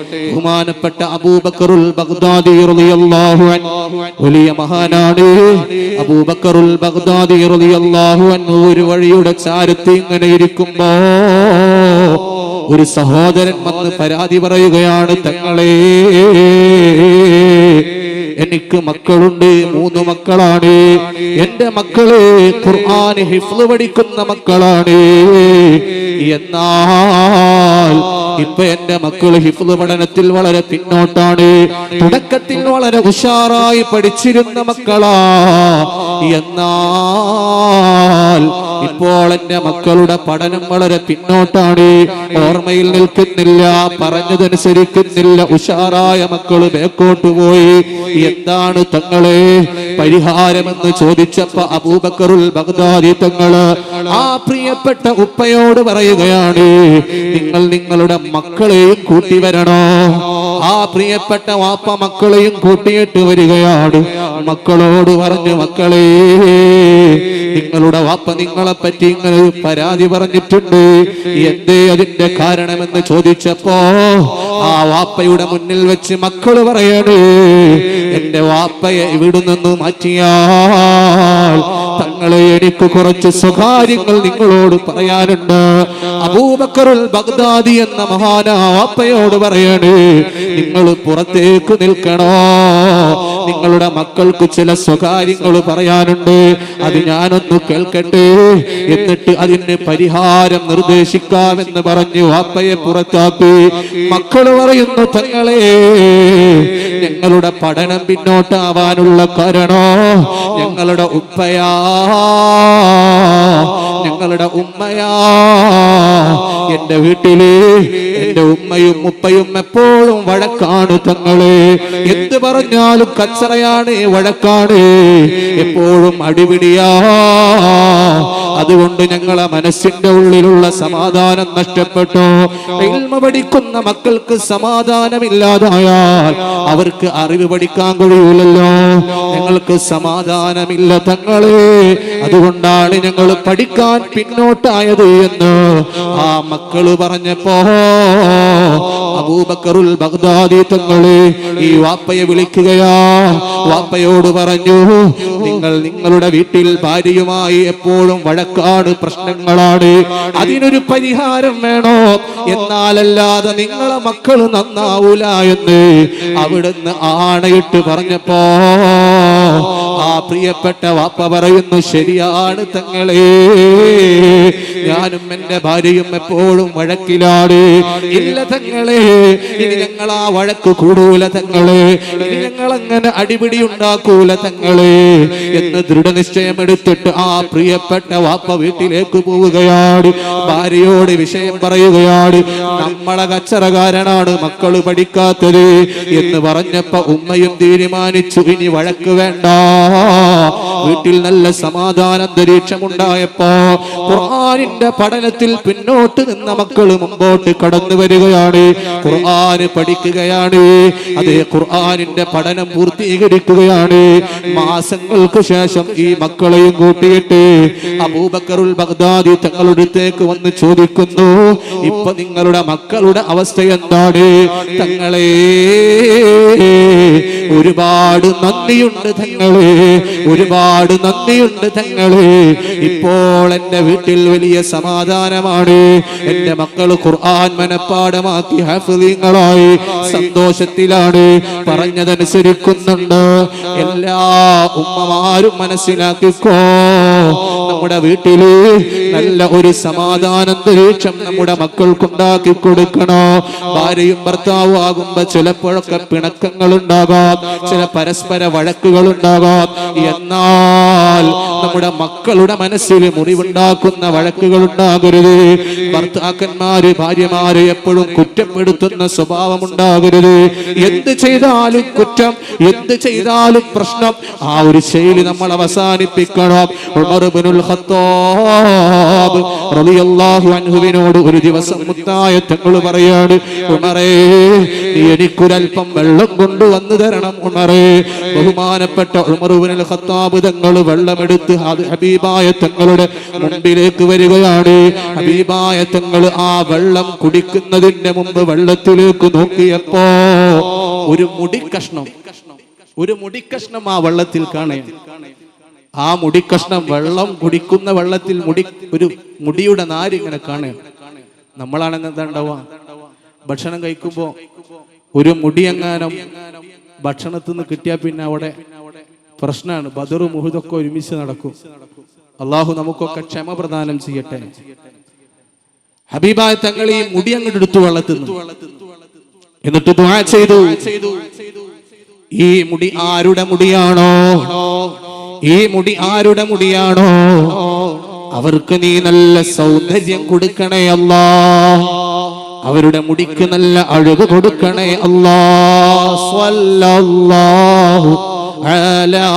ബഹുമാനപ്പെട്ട അബൂബക്കറുൽ ബഗ്ദാദി റളിയല്ലാഹു അൻഹു വലിയ മഹാനാണ്. അബൂബക്കറുൽ ബഗ്ദാദി റളിയല്ലാഹു അൻഹു ഒരു വഴിയുടെ ചാരത്ത് ഇങ്ങനെ ഇരിക്കുമ്പോ ഒരു സഹോദരൻ വന്ന് പരാതി പറയുകയാണ്, തങ്ങളെ എനിക്ക് മക്കളുണ്ട്, 3 മക്കളാണ്. എന്റെ മക്കള് ഖുർആൻ ഹിഫ്ള് പഠിക്കുന്ന മക്കളാണ്. എന്നാൽ ഇപ്പൊ എന്റെ മക്കൾ ഹിഫ്ള് പഠനത്തിൽ വളരെ പിന്നോട്ടാണ്. തുടക്കത്തിൽ വളരെ ഉഷാറായി പഠിച്ചിരുന്ന മക്കളാ. എന്നാൽ ഇപ്പോൾ എന്റെ മക്കളുടെ പഠനം വളരെ പിന്നോട്ടാണ്. ഓർമ്മയിൽ നിൽക്കുന്നില്ല, പറഞ്ഞതനുസരിക്കുന്നില്ല. ഉഷാറായ മക്കള് ബേക്കോട്ട് പോയി. എന്താണ് തങ്ങളെ പരിഹാരമെന്ന് ചോദിച്ചപ്പോ അബൂബക്കറുൽ ബഗ്ദാദി തങ്ങള് ആ പ്രിയപ്പെട്ട ഉപ്പയോട് പറയുകയാണ്, നിങ്ങൾ നിങ്ങളുടെ മക്കളെയും കൂട്ടി വരണോ? ആ പ്രിയപ്പെട്ട വാപ്പ മക്കളെയും കൂട്ടിയിട്ട് വരികയാണ്. മക്കളോട് പറഞ്ഞു, മക്കളെ നിങ്ങളുടെ വാപ്പ നിങ്ങളെ പറ്റി ഇങ്ങനെ പരാതി പറഞ്ഞിട്ടുണ്ട്, എന്തേ അതിന്റെ കാരണമെന്ന് ചോദിച്ചപ്പോ ആ വാപ്പയുടെ മുന്നിൽ വെച്ച് മക്കള് പറയാണ്, എന്റെ വാപ്പയെ ഇവിടെ നിന്ന് മാറ്റിയാൽ തങ്ങളെ എനിക്ക് കുറച്ച് സ്വകാര്യങ്ങൾ നിങ്ങളോട് പറയാനുണ്ട്. അബൂബക്കറുൽ ബഗ്ദാദി എന്ന മഹാനാ വാപ്പയോട് പറയാണ്, നിങ്ങൾ പുറത്തേക്ക് നിൽക്കണോ? നിങ്ങളുടെ മക്കൾക്ക് ചില സ്വകാര്യങ്ങൾ പറയാനുണ്ട്, അത് ഞാനൊന്ന് കേൾക്കട്ടെ, എന്നിട്ട് അതിന് പരിഹാരം നിർദ്ദേശിക്കാമെന്ന് പറഞ്ഞു വാപ്പയെ പുറത്താക്കി. മക്കള് പറയുന്നു, തങ്ങളെ ഞങ്ങളുടെ പഠനം പിന്നോട്ടാവാനുള്ള കാരണോ ഞങ്ങളുടെ ഉപ്പയാ, ഞങ്ങളുടെ ഉമ്മയാ. എന്റെ വീട്ടില് എന്റെ ഉമ്മയും ഉപ്പയും എപ്പോഴും വഴക്കാണ് തങ്ങളെ. എന്ത് പറഞ്ഞാലും കച്ചറയാണ്, വഴക്കാണ്, എപ്പോഴും അടിപിടിയാ. അതുകൊണ്ട് ഞങ്ങളെ മനസ്സിന്റെ ഉള്ളിലുള്ള സമാധാനം നഷ്ടപ്പെട്ടു. ഇൽമ പഠിക്കുന്ന മക്കൾക്ക് സമാധാനമില്ലാതായാൽ അവർക്ക് അറിവ് പഠിക്കാൻ കഴിയൂലല്ലോ. ഞങ്ങൾക്ക് സമാധാനമില്ല തങ്ങളെ, അതുകൊണ്ടാണ് ഞങ്ങൾ പഠിക്കാൻ പിന്നോട്ടായത് എന്ന് ആ മക്കള് പറഞ്ഞപ്പോ അബൂബക്കറുൽ ബഗ്ദാദി തങ്ങളെ ഈ വാപ്പയെ വിളിക്കുകയാ. വാപ്പയോട് പറഞ്ഞു, നിങ്ങൾ നിങ്ങളുടെ വീട്ടിൽ ഭാര്യയുമായി എപ്പോഴും വഴക്കാണ്, പ്രശ്നങ്ങളാണ്, അതിനൊരു പരിഹാരം വേണോ? എന്നാലല്ലാതെ നിങ്ങളെ മക്കൾ നന്നാവൂല എന്ന് അവിടുന്ന് ആണയിട്ട് പറഞ്ഞപ്പോ ആ പ്രിയപ്പെട്ട വാപ്പ പറയുന്നു, ശരിയാണ് തങ്ങളെ, ഞാനും എന്റെ ഭാര്യയും എപ്പോഴും വഴക്കിലാണ്. ഇല്ല തങ്ങളെ, ഇനി ഞങ്ങൾ ആ വഴക്ക് കൂടൂല തങ്ങളെ, ഇനി ഞങ്ങൾ അങ്ങനെ അടിപിടി ഉണ്ടാക്കൂല തങ്ങളെ എന്ന് ദൃഢനിശ്ചയം എടുത്തിട്ട് ആ പ്രിയപ്പെട്ട വാപ്പ വീട്ടിലേക്ക് പോവുകയാണ്. ഭാര്യയോട് വിഷയം പറയുകയാണ്, നമ്മളെ കച്ചറകാരനാണ് മക്കള് പഠിക്കാത്തത് എന്ന് പറഞ്ഞപ്പോ ഉമ്മയും തീരുമാനിച്ചു, ഇനി വഴക്ക് വേണ്ട. വീട്ടിൽ നല്ല സമാധാന അന്തരീക്ഷമുണ്ടായപ്പോ ഖുർആനിന്റെ പഠനത്തിൽ പിന്നോട്ട് നിന്ന മക്കള് മുമ്പോട്ട് കടന്നു വരികയാണ്, ഖുർആന് പഠിക്കുകയാണ്. അതേ ഖുർആനിന്റെ പഠനം പൂർത്തീകരിക്കുകയാണ്. മാസങ്ങൾക്ക് ശേഷം ഈ മക്കളെയും കൂട്ടിയിട്ട് അബൂബക്കറുൽ ബഗ്ദാദി തങ്ങളുടെ അടുത്തേക്ക് വന്ന് ചോദിക്കുന്നു, ഇപ്പൊ നിങ്ങളുടെ മക്കളുടെ അവസ്ഥ എന്താണ്? തങ്ങളെ ഒരുപാട് നന്ദിയുണ്ട് തങ്ങളെ, ഒരുപാട് നന്ദിയുണ്ട് തങ്ങളെ. ഇപ്പോൾ എന്റെ വീട്ടിൽ വലിയ സമാധാനമാണ്. എന്റെ മക്കൾ ഖുർആൻ മനപ്പാഠമാക്കി ഹാഫിളീങ്ങളായി സന്തോഷത്തിലാണ്, പറഞ്ഞതനുസരിക്കുന്നുണ്ട്. എല്ലാ ഉമ്മമാരും മനസ്സിലാക്കിക്കോ, നമ്മുടെ വീട്ടില് നല്ല ഒരു സമാധാനാന്തരീക്ഷം നമ്മുടെ മക്കൾക്കുണ്ടാക്കി കൊടുക്കണോ. ഭാര്യയും ഭർത്താവും ആകുമ്പോ ചിലപ്പോഴൊക്കെ പിണക്കങ്ങൾ ഉണ്ടാകാം, ചില പരസ്പര വഴക്കുകൾ ഉണ്ടാകാം. എന്നാൽ നമ്മുടെ മക്കളുടെ മനസ്സിൽ മുറിവുണ്ടാക്കുന്ന വഴക്കുകൾ ഉണ്ടാകരുത്. ഭർത്താക്കന്മാര് ഭാര്യമാരെ എപ്പോഴും കുറ്റപ്പെടുത്തുന്ന സ്വഭാവം ഉണ്ടാകരുത്. എന്ത് ചെയ്താലും കുറ്റം, എന്ത് ചെയ്താലും പ്രശ്നം, ആ ഒരു ശൈലി നമ്മൾ അവസാനിപ്പിക്കണം. ഉമർ ഇബ്നുൽ ഖത്താബ് റളിയല്ലാഹു അൻഹുവിനോട് ഒരു ദിവസം മുത്തായ തങ്ങൾ പറയാണ്, ഉമറേ, നീ എനിക്കൊരൽപ്പം വെള്ളം കൊണ്ടുവന്നു തരണം. കൊടുക്കണം ഉമറേ. ബഹുമാനപ്പെട്ട ഉമർ ഇബ്നുൽ ഖത്താബ് തങ്ങൾ വെള്ളമെടുത്ത് ഹബീബായ തങ്ങളുടെ മുമ്പിലേക്ക് വരികയാണ്. ഹബീബായ തങ്ങൾ ആ വെള്ളം കുടിക്കുന്നതിന്റെ മുമ്പ് വെള്ളത്തിലേക്ക് നോക്കിയപ്പോ ഒരു മുടിക്കഷ്ണം ആ വെള്ളത്തിൽ കാണുകയാണ്. ആ മുടിക്കഷ്ണം വെള്ളം കുടിക്കുന്ന വെള്ളത്തിൽ ഒരു മുടിയുടെ നാര് ഇങ്ങനെ കാണുകയാണ്. നമ്മളാണെങ്കിൽ എന്താ ഉണ്ടാവുക? ഭക്ഷണം കഴിക്കുമ്പോ ഒരു മുടിയെങ്ങാനും ഭക്ഷണത്തിൽ നിന്ന് കിട്ടിയാൽ പിന്നെ അവിടെ പ്രശ്നമാണ്. ബദറും ഉഹുദൊക്കെ ഒരുമിച്ച് നടക്കും. അള്ളാഹു നമുക്കൊക്കെ ക്ഷമ പ്രദാനം ചെയ്യട്ടെ. ഹബീബായ തങ്ങൾ ഈ മുടി അങ്ങോട്ട് എടുത്തു വെള്ളത്തിൽ നിന്ന്, എന്നിട്ട് ദുആ ചെയ്തു. ഈ മുടി ആരുടെ മുടിയാണോ, ഈ മുടി ആരുടെ മുടിയാണോ അവർക്ക് നീ നല്ല സൗന്ദര്യം കൊടുക്കണേ അല്ലാ. അവരുടെ മുടിക്ക് നല്ല അഴക് കൊടുക്കണേ അല്ലാ. സ്വല്ലല്ലാഹു അലാ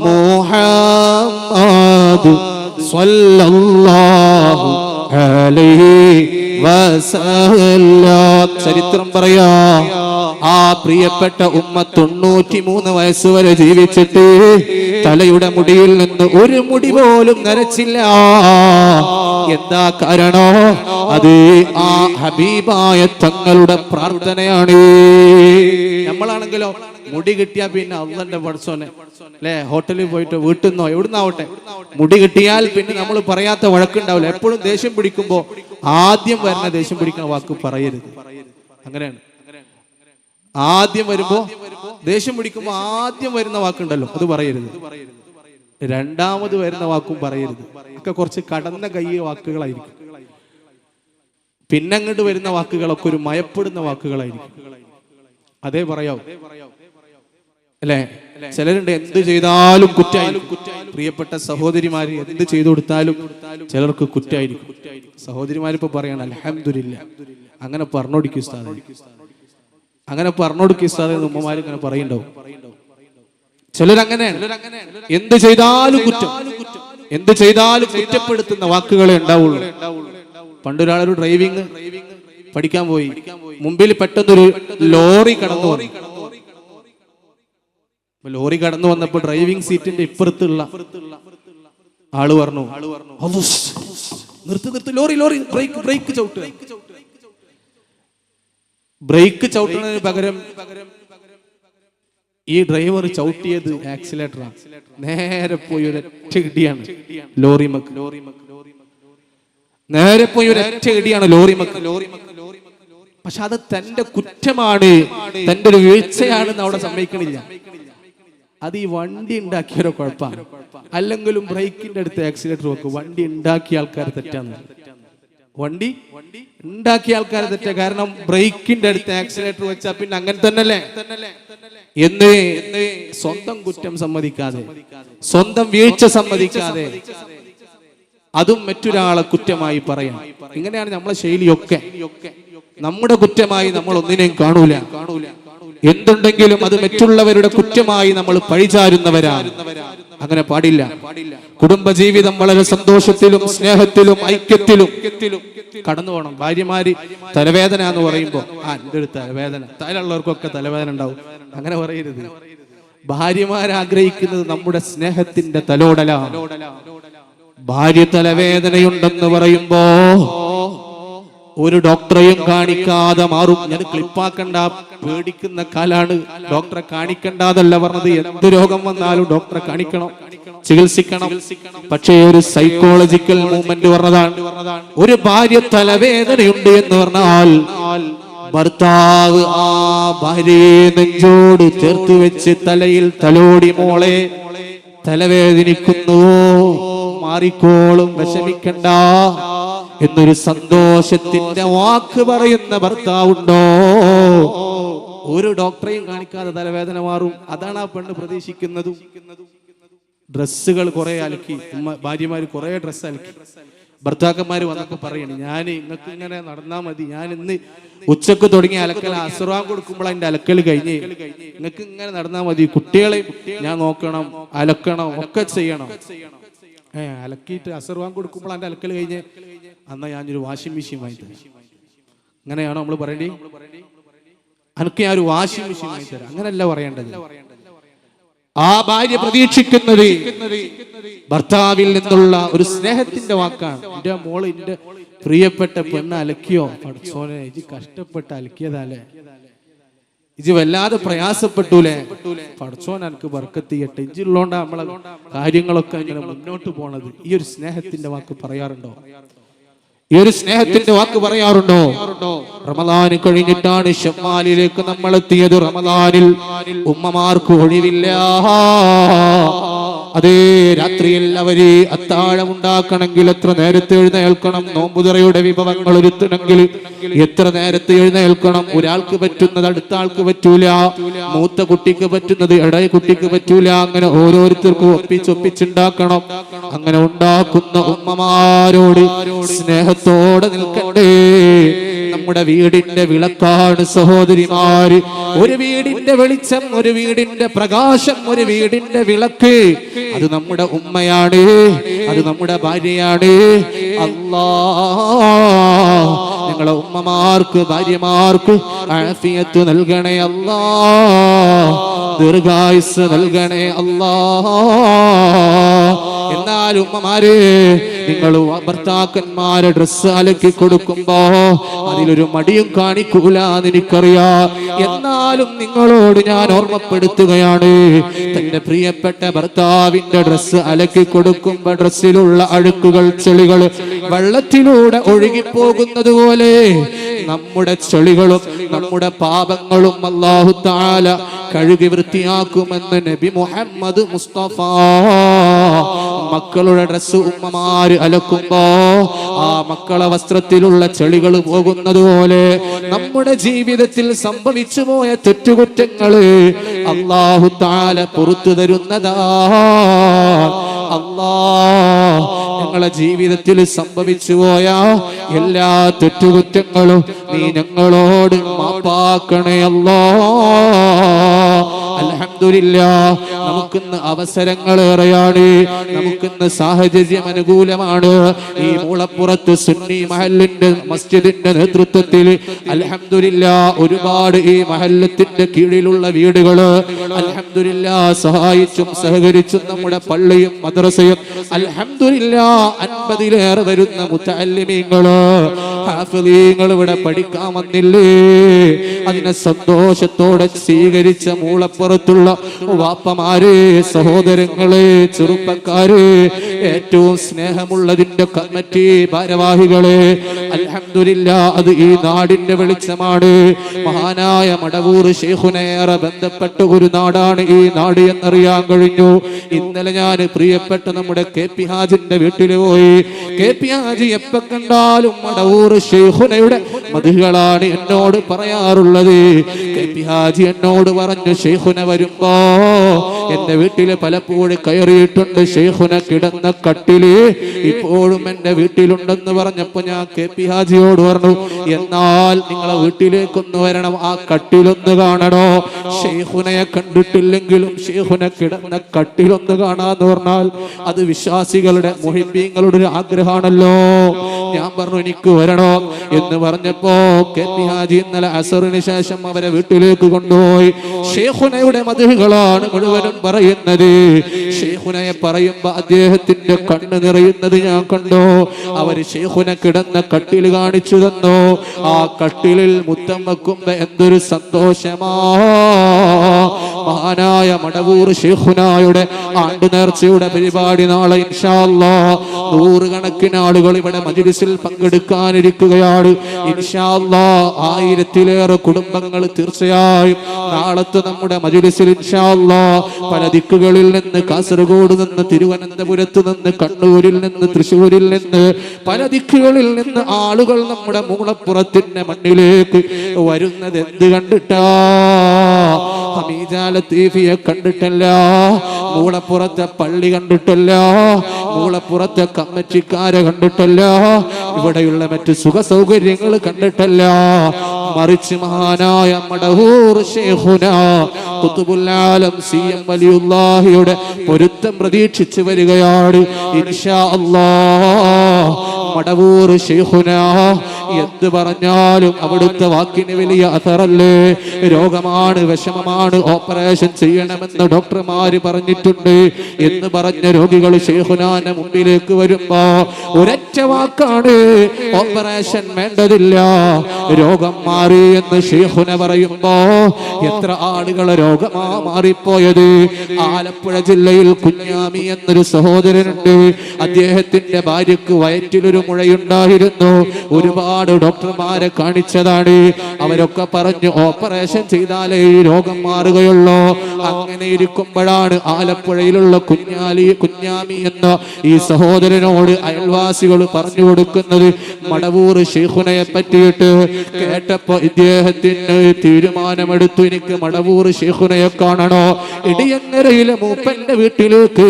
മുഹമ്മദ് സ്വല്ലല്ലാഹു അലൈഹി വസല്ലം. ചരിത്രം പറയാ, ആ പ്രിയപ്പെട്ട ഉമ്മ 93 വയസ്സ് വരെ ജീവിച്ചിട്ട് തലയുടെ മുടിയിൽ നിന്ന് ഒരു മുടി പോലും നരച്ചില്ല. എന്താ കാരണോ? അത് ആ ഹബീബായ തങ്ങളുടെ പ്രാർത്ഥനയാണ്. നമ്മളാണെങ്കിലോ മുടി കിട്ടിയാ പിന്നെ അള്ളാന്റെ പടച്ചോനെ അല്ലെ, ഹോട്ടലിൽ പോയിട്ട് വീട്ടിൽ നിന്നോ എവിടുന്നാവട്ടെ മുടി കിട്ടിയാൽ പിന്നെ നമ്മൾ പറയാത്ത വഴക്കുണ്ടാവില്ല. എപ്പോഴും ദേഷ്യം പിടിക്കുമ്പോ ആദ്യം വരുന്ന ദേഷ്യം പിടിക്കുന്ന വാക്ക് പറയരുത്. അങ്ങനെയാണ്. ആദ്യം വരുമ്പോ ദേഷ്യം പിടിക്കുമ്പോ ആദ്യം വരുന്ന വാക്കുണ്ടല്ലോ, അത് പറയരുത്. രണ്ടാമത് വരുന്ന വാക്കും പറയരുത്. ഒക്കെ കുറച്ച് കടന്ന കയ്യ വാക്കുകളായിരിക്കും. പിന്നെ അങ്ങോട്ട് വരുന്ന വാക്കുകളൊക്കെ ഒരു മയപ്പെടുന്ന വാക്കുകളായിരിക്കും. അതേ പറയാവൂ അല്ലെ? ചിലരുണ്ട് എന്ത് ചെയ്താലും കുറ്റായിരിക്കും. പ്രിയപ്പെട്ട സഹോദരിമാര് എന്ത് ചെയ്തു കൊടുത്താലും ചിലർക്ക് കുറ്റായിരിക്കും. സഹോദരിമാരിപ്പോ പറയണം അൽഹംദുലില്ലാ, അങ്ങനെ പറഞ്ഞോടിക്കും ഉസ്താദേ, അങ്ങനെ പറഞ്ഞോടുക്കും ഉസ്താദേ എന്ന് ഉമ്മമാര് ഇങ്ങനെ പറയുന്നുണ്ടാവും. ചിലരങ്ങനെയാണ്, എന്ത് ചെയ്താലും കുറ്റം, എന്ത് ചെയ്താലും കുറ്റപ്പെടുത്തുന്ന വാക്കുകളെ ഉണ്ടാവുള്ളൂ. പണ്ടൊരാളൊരു ഡ്രൈവിംഗ് പഠിക്കാൻ പോയി. മുമ്പിൽ പെട്ടെന്നൊരു ലോറി കടന്നു വന്നു. ലോറി കടന്നു വന്നപ്പോ ഡ്രൈവിംഗ് സീറ്റിന്റെ ഇപ്പുറത്തുള്ള ആള് പറഞ്ഞു, നിർത്ത് ലോറി ലോറി, ബ്രേക്ക് ചവിട്ടുക. ബ്രേക്ക് ചവിട്ടുന്നതിന് പകരം ഈ ഡ്രൈവർ ചവിട്ടിയത് ആക്സിലേറ്ററാണ്. നേരെ പോയി ഒരൊറ്റ ഇടിയാണ് ലോറിമക്ക്. നേരെ പോയി ഒരൊറ്റ ഇടിയാണ് ലോറിമക്ക്. പക്ഷെ അത് തന്റെ കുറ്റമാണ്, തന്റെ ഒരു വീഴ്ചയാണെന്ന് അവിടെ സമ്മതിക്കണില്ല. അത് ഈ വണ്ടി ഉണ്ടാക്കിയവരോ കുഴപ്പമാണ്. അല്ലെങ്കിലും ബ്രേക്കിന്റെ അടുത്ത് ആക്സിലേറ്റർ വെക്കും. വണ്ടി ഉണ്ടാക്കിയ ആൾക്കാർ തെറ്റാന്ന്. വണ്ടി ഉണ്ടാക്കിയ ആൾക്കാർ തെറ്റാ. കാരണം ബ്രേക്കിന്റെ അടുത്ത് ആക്സിലേറ്റർ വെച്ചാൽ പിന്നെ അങ്ങനെ തന്നെയല്ലേ എന്ന് സ്വന്തം കുറ്റം സമ്മതിക്കാതെ, സ്വന്തം വീഴ്ച സമ്മതിക്കാതെ അതും മറ്റൊരാളെ കുറ്റമായി പറയാം. ഇങ്ങനെയാണ് നമ്മളെ ശൈലിയൊക്കെ. നമ്മുടെ കുറ്റമായി നമ്മൾ ഒന്നിനെയും കാണൂല. എന്തുണ്ടെങ്കിലും അത് മറ്റുള്ളവരുടെ കുറ്റമായി നമ്മൾ പഴിചാരുന്നവരാണ്. അങ്ങനെ പാടില്ല. കുടുംബജീവിതം വളരെ സന്തോഷത്തിലും സ്നേഹത്തിലും ഐക്യത്തിലും കടന്നു പോകണം. ഭാര്യമാര് തലവേദന എന്ന് പറയുമ്പോ എന്റെ ഒരു തലവേദന, തലയുള്ളവർക്കൊക്കെ തലവേദന ഉണ്ടാവും, അങ്ങനെ പറയരുത്. ഭാര്യമാരാഗ്രഹിക്കുന്നത് നമ്മുടെ സ്നേഹത്തിന്റെ തലോടലാണ്. ഭാര്യ തലവേദനയുണ്ടെന്ന് പറയുമ്പോ ഒരു ഡോക്ടറെയും കാണിക്കാതെ മാറും. ഞാൻ ക്ലിപ്പാക്കണ്ട, പേടിക്കുന്ന കാലാണ്. ഡോക്ടറെ കാണിക്കണ്ടതല്ല പറഞ്ഞത്. എന്ത് രോഗം വന്നാലും ഡോക്ടറെ കാണിക്കണം, ചികിത്സിക്കണം. പക്ഷേ ഒരു സൈക്കോളജിക്കൽ മൂവ്മെന്റ് പറഞ്ഞതാണ്. ഒരു ഭാര്യ തലവേദനയുണ്ട് എന്ന് പറഞ്ഞാൽ ഭർത്താവ് ആ ഭാര്യയെ നെഞ്ചോട് ചേർത്ത് വെച്ച് തലയിൽ തലോടി, മോളെ തലവേദനിക്കുന്നു, മാറിക്കോളും, വിഷമിക്കണ്ട എന്നൊരു സന്തോഷത്തിന്റെ വാക്ക് പറയുന്ന ഭർത്താവുണ്ടോ? ഒരു ഡോക്ടറെയും കാണിക്കാതെ തലവേദന മാറും. അതാണ് ആ പെണ്ണ് പ്രതീക്ഷിക്കുന്നതും. ഡ്രസ്സുകൾ കുറെ അലക്കി, ഭാര്യമാര് കുറെ ഡ്രസ്സ് അലക്കി. ഭർത്താക്കന്മാര് വന്നപ്പോ പറയണേ, ഞാൻ നിങ്ങൾക്ക് ഇങ്ങനെ നടന്നാ മതി, ഞാൻ ഇന്ന് ഉച്ചക്ക് തുടങ്ങി അലക്കൽ, അസുറാൻ കൊടുക്കുമ്പോൾ അതിന്റെ അലക്കൽ കഴിഞ്ഞ് നിങ്ങൾക്ക് ഇങ്ങനെ നടന്നാ മതി, കുട്ടികളെ ഞാൻ നോക്കണം, അലക്കണം, ഒക്കെ ചെയ്യണം. അലക്കിയിട്ട് അസുറാൻ കൊടുക്കുമ്പോൾ അതിന്റെ അലക്കൽ കഴിഞ്ഞ് എന്നാ ഞാനൊരു വാഷിംഗ് മെഷീൻ വാങ്ങി തരാം. അങ്ങനെയാണോ നമ്മൾ പറയണ്ടേ? അനക്ക് ഞാൻ ഒരു വാഷിംഗ് മെഷീൻ വാങ്ങി തരാം, അങ്ങനല്ല പറയേണ്ടത്. ആ ഭാര്യ പ്രതീക്ഷിക്കുന്നത് ഭർത്താവിൽ നിന്നുള്ള ഒരു സ്നേഹത്തിന്റെ വാക്കാണ്. എന്റെ മോള് എന്റെ പ്രിയപ്പെട്ട പെണ്ണ് അലക്കിയോ, പഠിച്ചോനെ ഇജ് കഷ്ടപ്പെട്ട് അലക്കിയതാലേ, ഇജ് വല്ലാതെ പ്രയാസപ്പെട്ടൂലേ, പഠിച്ചോൻ എനിക്ക് ബർക്കത്ത് ചെയ്യട്ടെ, ഇജുള്ളോണ്ടാ നമ്മളെ കാര്യങ്ങളൊക്കെ ഇങ്ങനെ മുന്നോട്ട് പോണത്. ഈ ഒരു സ്നേഹത്തിന്റെ വാക്ക് പറയാറുണ്ടോ? ഈ ഒരു സ്നേഹത്തിന്റെ വാക്ക് പറയാറുണ്ടോ? റമദാൻ കഴിഞ്ഞിട്ടാണ് ശവ്വാലിലേക്ക് നമ്മൾ എത്തിയത്. റമദാനിൽ ഉമ്മമാർക്ക് ഒഴിവില്ല. അതേ രാത്രിയിൽ അവര് അത്താഴം ഉണ്ടാക്കണമെങ്കിൽ എത്ര നേരത്തെ എഴുന്നേൽക്കണം, നോമ്പുതുറയുടെ വിഭവങ്ങൾ ഒരുത്തണമെങ്കിൽ എത്ര നേരത്തെ എഴുന്നേൽക്കണം. ഒരാൾക്ക് പറ്റുന്നത് അടുത്ത ആൾക്ക് പറ്റൂല, മൂത്ത കുട്ടിക്ക് പറ്റുന്നത് ഇടയ കുട്ടിക്ക് പറ്റൂല. അങ്ങനെ ഓരോരുത്തർക്കും ഒപ്പിച്ചുണ്ടാക്കണം. അങ്ങനെ ഉണ്ടാക്കുന്ന ഉമ്മമാരോട് സ്നേഹത്തോടെ നിൽക്കണ്ടേ. നമ്മുടെ വീടിന്റെ വിളക്കാണ് സഹോദരിമാര്. ഒരു വീടിന്റെ വെളിച്ചം, ഒരു വീടിന്റെ പ്രകാശം, ഒരു വീടിന്റെ വിളക്ക് അത് നമ്മുടെ ഉമ്മയാണ്, അത് നമ്മുടെ ഭാര്യയാണ്. അല്ലാഹ് ഞങ്ങളെ ഉമ്മമാർക്ക് ഭാര്യമാർക്ക് ആഫിയത്ത് നൽകണേ അല്ലാഹ്, ദീർഘായുസ്സ് നൽകണേ അല്ലാഹ്. എന്നാൽ ഉമ്മമാരെ, നിങ്ങൾ ഭർത്താക്കന്മാരെ ഡ്രസ്സ് അലക്കി കൊടുക്കുമ്പോ അതിലൊരു മടിയും കാണിക്കൂലെന്ന് എനിക്കറിയാം. എന്നാലും നിങ്ങളോട് ഞാൻ ഓർമ്മപ്പെടുത്തുകയാണ്, തന്റെ പ്രിയപ്പെട്ട ഭർത്താവിന്റെ ഡ്രസ്സ് അലക്കി കൊടുക്കുമ്പോ ഡ്രസ്സിലുള്ള അഴുക്കുകൾ, ചെളികൾ വെള്ളത്തിലൂടെ ഒഴുകിപ്പോകുന്നത് പോലെ നമ്മുടെ ചെളികളും നമ്മുടെ പാപങ്ങളും അല്ലാഹു തആല കഴുകി വൃത്തിയാക്കുമെന്ന് നബി മുഹമ്മദ് മുസ്തഫ. മക്കളുടെ ഡ്രസ്സ് ഉമ്മമാര് അലക്കുമ്പോ ആ മക്കളെ വസ്ത്രത്തിലുള്ള ചെളികൾ പോകുന്നത് പോലെ നമ്മുടെ ജീവിതത്തിൽ സംഭവിച്ചു പോയ തെറ്റുകുറ്റങ്ങള് അല്ലാഹു തആല പുറത്തു തരുന്നതാ. അല്ലാഹ് ഞങ്ങളെ ജീവിതത്തിൽ സംഭവിച്ചു പോയ എല്ലാ തെറ്റുകുറ്റങ്ങളും നീ ഞങ്ങളോട് മാപ്പാക്കണേ അല്ലാഹ്. അൽഹംദുലില്ലാഹ്, നമുക്കിന്ന് അവസരങ്ങളേറെയാണ്, നമുക്കിന്ന് സാഹചര്യം അനുകൂലമാണ്. ഈ മൂളപ്പുറത്ത് സുന്നി മഹല്ലിന്റെ മസ്ജിദിന്റെ നേതൃത്വത്തിൽ അൽഹംദുലില്ലാഹ് ഒരുപാട് ഈ മഹല്ലത്തിന്റെ കീഴിലുള്ള വീടുകള് അൽഹംദുലില്ലാഹ് സഹായിച്ചും സഹകരിച്ചും നമ്മുടെ പള്ളിയും മദ്രസയും അൽഹംദുലില്ലാഹ് 50-ലേറെ വരുന്ന മുതഅല്ലിമീങ്ങള് ഹാഫിളീങ്ങൾ ഇവിടെ പഠിക്കാൻ വന്നില്ലേ? അതിനെ സന്തോഷത്തോടെ സ്വീകരിച്ച മൂളപ്പുറത്തുള്ള വാപ്പമാരെ, സഹോദരങ്ങളെ, ചെറുപ്പക്കാരെ, ഏറ്റവും സ്നേഹമുള്ളതിന്റെ കമ്മിറ്റി ഭാരവാഹികളെ, അൽഹംദുലില്ലാഹ് അത് ഈ നാടിന്റെ വെളിച്ചമാണ്. മഹാനായ മടവൂർ ശൈഖുനേറെ ബന്ധപ്പെട്ട ഒരു നാടാണ് ഈ നാട് എന്നറിയാൻ കഴിഞ്ഞു. ഇന്നലെ ഞാൻ പ്രിയപ്പെട്ട നമ്മുടെ KP ഹാജിന്റെ വീട്ടിൽ പോയി. KP ഹാജി എപ്പോ കണ്ടാലും മടവൂർ ശൈഖുനയുടെ മദ്ഹുകളാണ് എന്നോട് പറയാറുള്ളത്. KP ഹാജി എന്നോട് പറഞ്ഞു, ശൈഖുന വരുമ്പോ എന്റെ വീട്ടില് പലപ്പോഴും കയറിയിട്ടുണ്ട്, ശൈഖുന കിടന്ന കട്ടില് ഇപ്പോഴും എന്റെ വീട്ടിലുണ്ടെന്ന് പറഞ്ഞപ്പോ ഞാൻ KP ഹാജിയോട് പറഞ്ഞു, എന്നാൽ നിങ്ങളെ വീട്ടിലേക്കൊന്ന് വരണം, ആ കട്ടിലൊന്ന് കാണണോ. ശൈഖുനയെ കണ്ടിട്ടില്ലെങ്കിലും ശൈഖുന കിടന്ന കട്ടിലൊന്ന് കാണാന്ന് പറഞ്ഞാൽ അത് വിശ്വാസികളുടെ മുഹിബ്ബീങ്ങളുടെ ഒരു ആഗ്രഹമാണല്ലോ. ഞാൻ പറഞ്ഞു എനിക്ക് വരണോ എന്ന് പറഞ്ഞപ്പോ KP ഹാജി ഇന്നലെ അസറിന് ശേഷം അവരെ വീട്ടിലേക്ക് കൊണ്ടുപോയി. ശൈഖുനയുടെ മദ്ഹുകളാണ് മുഴുവനും പറയുന്നത്. ശൈഖുനയെ പറയുമ്പോ അദ്ദേഹത്തിന്റെ കണ്ണ് നിറയുന്നത് ഞാൻ കണ്ടു. അവര് ശൈഖുന കിടന്ന കട്ടിൽ കാണിച്ചു തന്നു. ആ കട്ടിലിൽ മുത്തം വെക്കുമ്പോ എന്തൊരു സന്തോഷമാ. മഹാനായ മടവൂർ ശൈഖുനായുടെ ആണ്ട് നേർച്ചയുടെ പരിപാടി നാളെ ഇൻഷാ അല്ലാഹ് 100 കണക്കിന് ആളുകൾ ഇവിടെ മജ്‌ലിസിൽ പങ്കെടുക്കാനിരിക്കുകയാണ്. ഇൻഷാ അല്ലാഹ് 1000-ലേറെ കുടുംബങ്ങൾ തീർച്ചയായും നാളത്തെ നമ്മുടെ മജ്‌ലിസിൽ ഇൻഷാ അല്ലാഹ് പല ദിക്കുകളിൽ നിന്ന്, കാസർഗോഡ് നിന്ന്, തിരുവനന്തപുരത്ത് നിന്ന്, കണ്ണൂരിൽ നിന്ന്, തൃശ്ശൂരിൽ നിന്ന്, പല ദിക്കുകളിൽ നിന്ന് ആളുകൾ നമ്മുടെ മൂളപ്പുറത്തിന്റെ മണ്ണിലേക്ക് വരുന്നത് എന്ത് കണ്ടിട്ടാ? ഹമീജ ലത്തീഫിയെ കണ്ടിട്ടല്ല, മൂളപ്പുറത്തെ പള്ളി കണ്ടിട്ടല്ല, മൂളപ്പുറത്തെ കമ്മിറ്റിക്കാരെ കണ്ടിട്ടല്ല, ഇവിടെയുള്ള മറ്റ് സുഖ സൗകര്യങ്ങൾ കണ്ടിട്ടല്ല, മറിച്ച് മഹാനായ മടവൂർ ശൈഖുന ഖുതുബുൽ ആലം CM വലിയുല്ലാഹിയുടെ പൊരുത്തം പ്രതീക്ഷിച്ചു വരികയാണ് ഇൻഷാ അല്ലാഹ്. മടവൂർ ശൈഖുന എന്ത് പറഞ്ഞാലും അവിടുത്തെ വാക്കിന് വലിയ അസറല്ലേ. രോഗമാണ്, വിഷമമാണ്, ഓപ്പറേഷൻ ചെയ്യണമെന്ന് ഡോക്ടർമാര് പറഞ്ഞിട്ടുണ്ട് എന്ന് പറഞ്ഞ രോഗികൾ ശൈഖുനാന്റെ മുമ്പിലേക്ക് വരുമ്പോ ഒരൊറ്റ വാക്കാണ്, ഓപ്പറേഷൻ വേണ്ടതില്ല, രോഗം മാറി എന്ന് ശൈഖുന പറയുമ്പോ എത്ര ആളുകളെ രോഗമാ മാറിപ്പോയത്. ആലപ്പുഴ ജില്ലയിൽ കുഞ്ഞാമി എന്നൊരു സഹോദരനുണ്ട്. അദ്ദേഹത്തിന്റെ ഭാര്യക്ക് വയറ്റിലൊരു മുഴയുണ്ടായിരുന്നു. ഒരുപാട് ഡോക്ടർമാരെ കാണിച്ചതാണ്. അവരൊക്കെ പറഞ്ഞു ഓപ്പറേഷൻ ചെയ്താലേ ഈ രോഗം മാറുകയുള്ളൂ. അങ്ങനെ ഇരിക്കുമ്പോഴാണ് ആലപ്പുഴയിലുള്ള കുഞ്ഞാമി എന്ന ഈ സഹോദരനോട് അയൽവാസികൾ പറഞ്ഞു കൊടുക്കുന്നത് മടവൂർ ശൈഖുനയെ പറ്റിയിട്ട്. കേട്ടപ്പോ ഇദ്ദേഹത്തിന് തീരുമാനമെടുത്തു, എനിക്ക് മടവൂർ ശൈഖുനയെ കാണണോ. ഇടിയങ്ങരയിലെ മൂപ്പന്റെ വീട്ടിലേക്ക്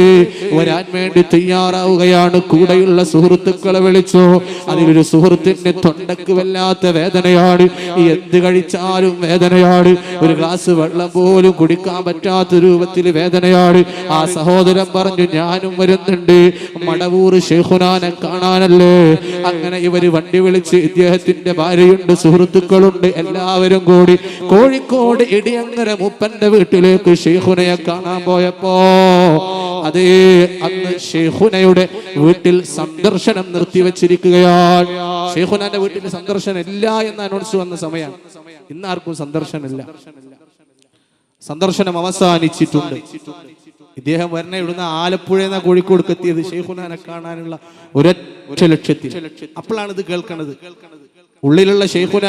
വരാൻ വേണ്ടി തയ്യാറാവുകയാണ്. കൂടെയുള്ള സുഹൃത്തുക്കളെ വിളിച്ചു. അതിലൊരു സുഹൃത്തിന്റെ തൊണ്ടക്ക് വല്ലാത്ത വേദനയാണ്, എന്ത് കഴിച്ചാലും വേദനയാണ്, ഒരു ഗ്ലാസ് വെള്ളം പോലും കുടിക്കാൻ പറ്റാത്ത രൂപത്തിൽ വേദനയാണ്. ആ സഹോദരൻ പറഞ്ഞു ഞാനും വരുന്നുണ്ട്, മടവൂർ ശൈഖുനാനെ കാണാനല്ലേ. അങ്ങനെ ഇവര് വണ്ടി വിളിച്ച്, ഇദ്ദേഹത്തിന്റെ ഭാര്യയുണ്ട്, സുഹൃത്തുക്കളുണ്ട്, എല്ലാവരും കൂടി കോഴിക്കോട് ഇടിയങ്ങര മൂപ്പന്റെ വീട്ടിലേക്ക് ശൈഖുനയെ കാണാൻ പോയപ്പോ അതേ അന്ന് ശൈഖുനയുടെ വീട്ടിൽ സന്ദർശനം നിർത്തിവെച്ചിരിക്കുകയാണ്. ശൈഖുനാന്റെ വീട്ടിൽ സന്ദർശനം ഇല്ല എന്ന് അനൗൺസ് വന്ന സമയമാണ്. ഇന്നാർക്കും സന്ദർശനമില്ല, സന്ദർശനം അവസാനിച്ചിട്ടുണ്ട്. ഇദ്ദേഹം വരണ ഇവിടുന്ന് ആലപ്പുഴയിൽ നിന്ന് കോഴിക്കോട് എത്തിയത് ശൈഖുനാനെ കാണാനുള്ള ഒരൊറ്റ ലക്ഷ്യത്തിൽ. അപ്പോഴാണ് ഇത് കേൾക്കണത്. ഉള്ളിലുള്ള ശൈഖുന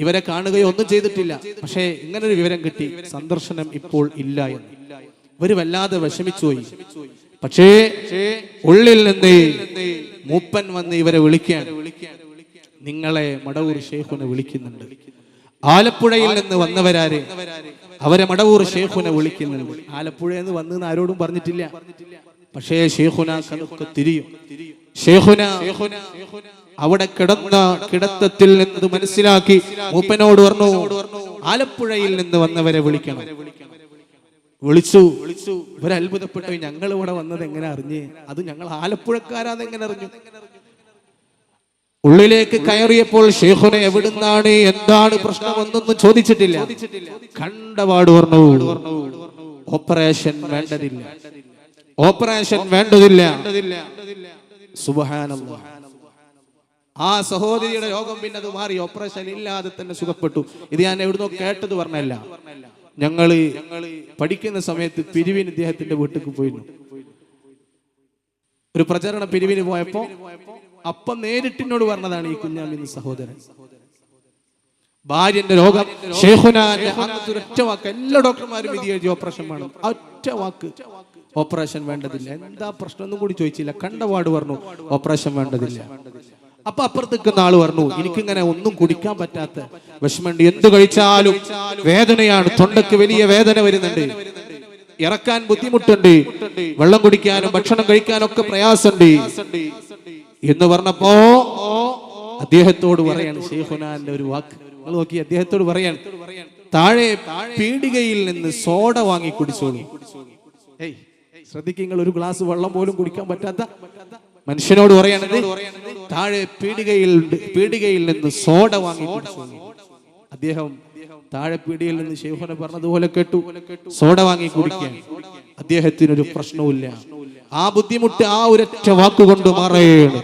ഇവരെ കാണുകയോ ഒന്നും ചെയ്തിട്ടില്ല. പക്ഷേ ഇങ്ങനൊരു വിവരം കിട്ടി, സന്ദർശനം ഇപ്പോൾ ഇല്ല എന്ന്. ഇവര് വല്ലാതെ വിഷമിച്ചുപോയി. പക്ഷേ ഉള്ളിൽ നിന്ന് മൂപ്പൻ വന്ന് ഇവരെ വിളിക്കാൻ, നിങ്ങളെ മടവൂർ ശൈഖുന വിളിക്കുന്നുണ്ട്. ആലപ്പുഴയിൽ നിന്ന് വന്നവരാരെ അവരെ മടവൂർ ശൈഖുന വിളിക്കുന്നുണ്ട്. ആലപ്പുഴയിൽ നിന്ന് വന്നെന്ന് ആരോടും പറഞ്ഞിട്ടില്ല. പക്ഷേ ശൈഖുന കണക്ക് തിരിയും. ശൈഖുന അവിടെ കിടന്ന കിടത്തത്തിൽ നിന്ന് മനസ്സിലാക്കി മൂപ്പനോട് പറഞ്ഞു, ആലപ്പുഴയിൽ നിന്ന് വന്നവരെ വിളിക്കണം. വിളിച്ചു. ഇവർ അത്ഭുതപ്പെട്ടു, ഞങ്ങൾ ഇവിടെ വന്നത് എങ്ങനെ അറിഞ്ഞ്, അത് ഞങ്ങൾ ആലപ്പുഴക്കാരാന്ന് എങ്ങനെ അറിഞ്ഞു. ഉള്ളിലേക്ക് കയറിയപ്പോൾ ശൈഖുന എവിടുന്നാണ്, എന്താണ് പ്രശ്നം എന്നൊന്നും ചോദിച്ചിട്ടില്ല. കണ്ടപാട് പറഞ്ഞു ഓപ്പറേഷൻ വേണ്ടതില്ല, ഓപ്പറേഷൻ വേണ്ടതില്ല. സുബ്ഹാനല്ലാഹ്. ആ സഹോദരിയുടെ രോഗം പിന്നെ അത് മാറി, ഓപ്പറേഷൻ ഇല്ലാതെ തന്നെ സുഖപ്പെട്ടു. ഇത് ഞാൻ എവിടുന്നോ കേട്ടത് പറഞ്ഞല്ല. ഞങ്ങള് പഠിക്കുന്ന സമയത്ത് പിരിവിന് ഇദ്ദേഹത്തിന്റെ വീട്ടിലേക്ക് പോയിരുന്നു. ഒരു പ്രചരണ പിരിവിന് പോയപ്പോ അപ്പം നേരിട്ടിനോട് പറഞ്ഞതാണ് ഈ കുഞ്ഞാമി സഹോദരൻ, ഭാര്യന്റെ രോഗം ശൈഖുനാന്റെ ഒറ്റ വാക്ക്. എല്ലാ ഡോക്ടർമാരും വിധി എഴുതി ഓപ്പറേഷൻ വേണം, ഒറ്റ വാക്ക്, ഓപ്പറേഷൻ വേണ്ടതില്ല. എന്താ പ്രശ്നം ഒന്നും കൂടി ചോദിച്ചില്ല, കണ്ടപാട് പറഞ്ഞു ഓപ്പറേഷൻ വേണ്ടതില്ല. അപ്പൊ അപ്പുറത്തേക്കുന്ന ആള് പറഞ്ഞു, എനിക്കിങ്ങനെ ഒന്നും കുടിക്കാൻ പറ്റാത്ത വിഷമമുണ്ട്, എന്ത് കഴിച്ചാലും വേദനയാണ്, തൊണ്ടക്ക് വലിയ വേദന വരുന്നുണ്ട്, ഇറക്കാൻ ബുദ്ധിമുട്ടുണ്ട്, വെള്ളം കുടിക്കാനും ഭക്ഷണം കഴിക്കാനും ഒക്കെ പ്രയാസമുണ്ട് എന്ന് പറഞ്ഞപ്പോ അദ്ദേഹത്തോട് പറയാണ് ശൈഖുനാന്റെ ഒരു വാക്ക് നിങ്ങൾ നോക്കി. അദ്ദേഹത്തോട് പറയാണ്, താഴെ പീടികയിൽ നിന്ന് സോഡ വാങ്ങി കുടിച്ചോളൂ. ശ്രദ്ധിക്കുക, ഒരു ഗ്ലാസ് വെള്ളം പോലും കുടിക്കാൻ പറ്റാത്ത മനുഷ്യനോട് പറയണത് താഴെ പീടികയിൽ നിന്ന് സോഡ വാങ്ങി കുടിച്ചോളൂ. അദ്ദേഹം താഴെ പീടികയിൽ നിന്ന് ശൈഖുന പറഞ്ഞതുപോലെ കേട്ടു, സോഡ വാങ്ങി കുടിക്കാൻ. അദ്ദേഹത്തിനൊരു പ്രശ്നവുമില്ല. ആ ബുദ്ധിമുട്ട് ആ ഒരൊറ്റ വാക്കുകൊണ്ട് മാറേണ്.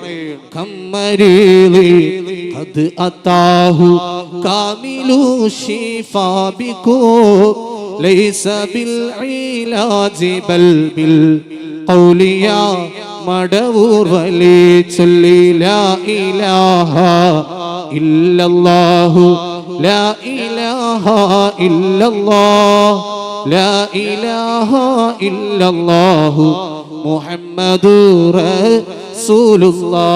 മടവൂർ വലി ചൊല്ലി ലാ ഇലാഹ ഇല്ലല്ലാഹു ലാ ഇലാഹ ഇല്ലല്ലാഹ് ലാ ഇലാഹ ഇല്ലല്ലാഹു മുഹമ്മദുർ റസൂലുള്ളാഹ്.